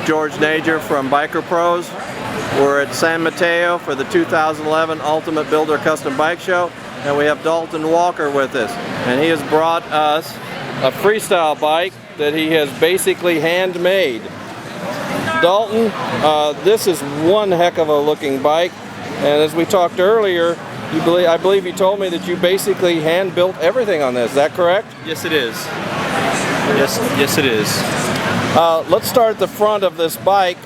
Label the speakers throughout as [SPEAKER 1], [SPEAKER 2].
[SPEAKER 1] George Nager from Biker Pros. We're at San Mateo for the 2011 Ultimate Builder Custom Bike Show, and we have Dalton Walker with us. And he has brought us a freestyle bike that he has basically handmade. Dalton, this is one heck of a looking bike, and as we talked earlier, I believe you told me that you basically hand-built everything on this. Is that correct?
[SPEAKER 2] Yes, it is. Yes, it is.
[SPEAKER 1] Let's start at the front of this bike.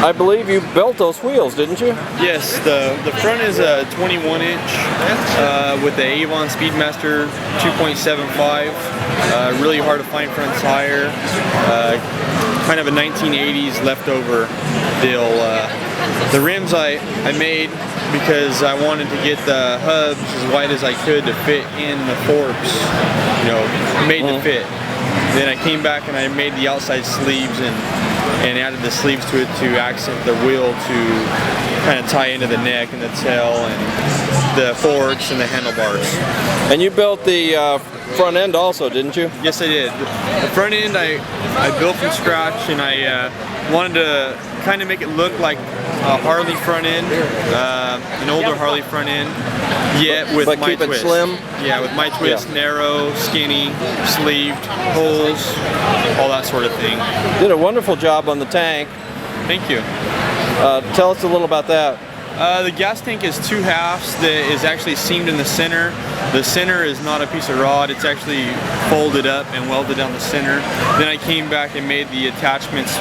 [SPEAKER 1] I believe you built those wheels, didn't you?
[SPEAKER 2] Yes, the front is a 21-inch with the Avon Speedmaster 2.75. Really hard to find front tire. Kind of a 1980s leftover deal. The rims I made because I wanted to get the hubs as wide as I could to fit in the forks, you know, made to fit. Then I came back and I made the outside sleeves and added the sleeves to it to accent the wheel to kind of tie into the neck and the tail and the forks and the handlebars.
[SPEAKER 1] And you built the front end also, didn't you?
[SPEAKER 2] Yes, I did. The front end I built from scratch, and I wanted to kind of make it look like a Harley front end, an older Harley front end, yet with my
[SPEAKER 1] keep it
[SPEAKER 2] twist.
[SPEAKER 1] Slim?
[SPEAKER 2] Yeah, with my twist, narrow, skinny, sleeved, holes, all that sort of thing.
[SPEAKER 1] Did a wonderful job on the tank.
[SPEAKER 2] Thank you.
[SPEAKER 1] Tell us a little about that.
[SPEAKER 2] The gas tank is 2 halves that is actually seamed in the center. The center is not a piece of rod, it's actually folded up and welded down the center. Then I came back and made the attachments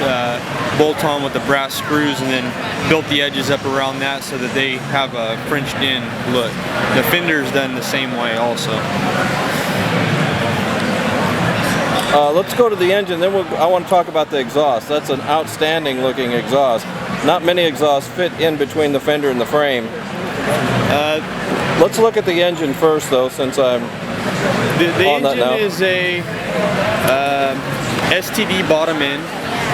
[SPEAKER 2] bolt on with the brass screws, and then built the edges up around that so that they have a Frenched in look. The fender's done the same way also.
[SPEAKER 1] Let's go to the engine, then I want to talk about the exhaust. That's an outstanding looking exhaust. Not many exhausts fit in between the fender and the frame. Let's look at the engine first, though, since I'm on that now.
[SPEAKER 2] The engine is a STD bottom end,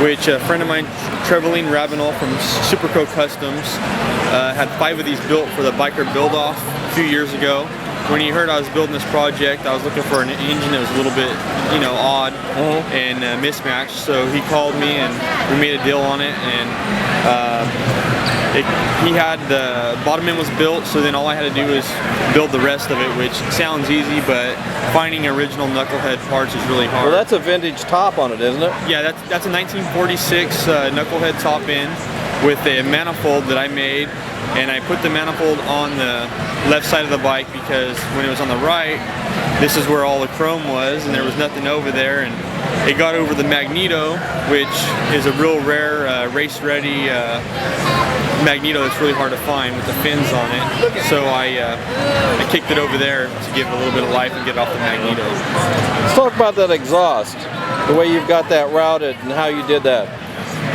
[SPEAKER 2] which a friend of mine, Trevelyan Ravenel from Superco Customs, had 5 of these built for the biker build-off a few years ago. When he heard I was building this project, I was looking for an engine that was a little bit, you know, odd and mismatched. So he called me and we made a deal on it. And he had the bottom end was built, so then all I had to do was build the rest of it, which sounds easy, but finding original knucklehead parts is really hard.
[SPEAKER 1] Well, that's a vintage top on it, isn't it?
[SPEAKER 2] Yeah, that's a 1946 knucklehead top end with a manifold that I made. And I put the manifold on the left side of the bike because when it was on the right, this is where all the chrome was and there was nothing over there, and it got over the magneto, which is a real rare race-ready magneto that's really hard to find with the fins on it. So I kicked it over there to give it a little bit of life and get it off the magneto.
[SPEAKER 1] Let's talk about that exhaust, the way you've got that routed and how you did that.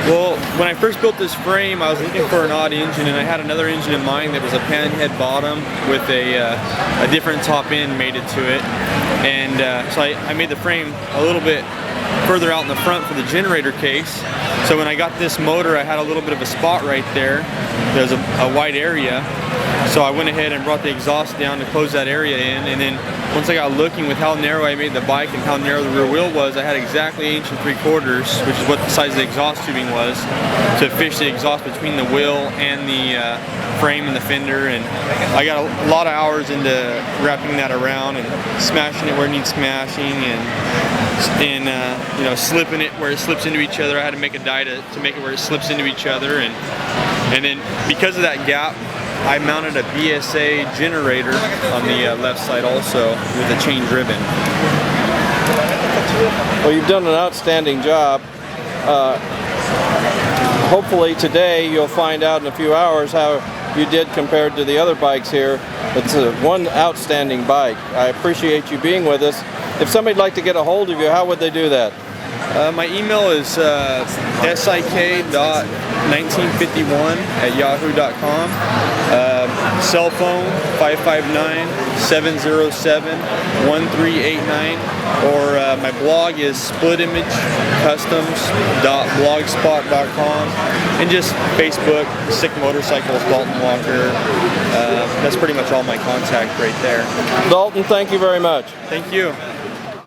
[SPEAKER 2] Well, when I first built this frame, I was looking for an odd engine, and I had another engine in mind that was a panhead bottom with a different top end mated to it. And so I made the frame a little bit further out in the front for the generator case. So when I got this motor, I had a little bit of a spot right there. There's a wide area. So I went ahead and brought the exhaust down to close that area in, and then once I got looking with how narrow I made the bike and how narrow the rear wheel was, I had exactly 1 3/4, which is what the size of the exhaust tubing was, to fish the exhaust between the wheel and the frame and the fender. And I got a lot of hours into wrapping that around and smashing it where it needs smashing, and you know, slipping it where it slips into each other. I had to make a die to make it where it slips into each other, and then because of that gap, I mounted a BSA generator on the left side also with a chain ribbon.
[SPEAKER 1] Well, you've done an outstanding job. Hopefully today you'll find out in a few hours how you did compared to the other bikes here. It's one outstanding bike. I appreciate you being with us. If somebody'd like to get a hold of you, how would they do that?
[SPEAKER 2] My email is sik.1951@yahoo.com. Cell phone 559-707-1389, or my blog is splitimagecustoms.blogspot.com, and just Facebook, Sick Motorcycles, Dalton Walker. That's pretty much all my contact right there.
[SPEAKER 1] Dalton, thank you very much.
[SPEAKER 2] Thank you.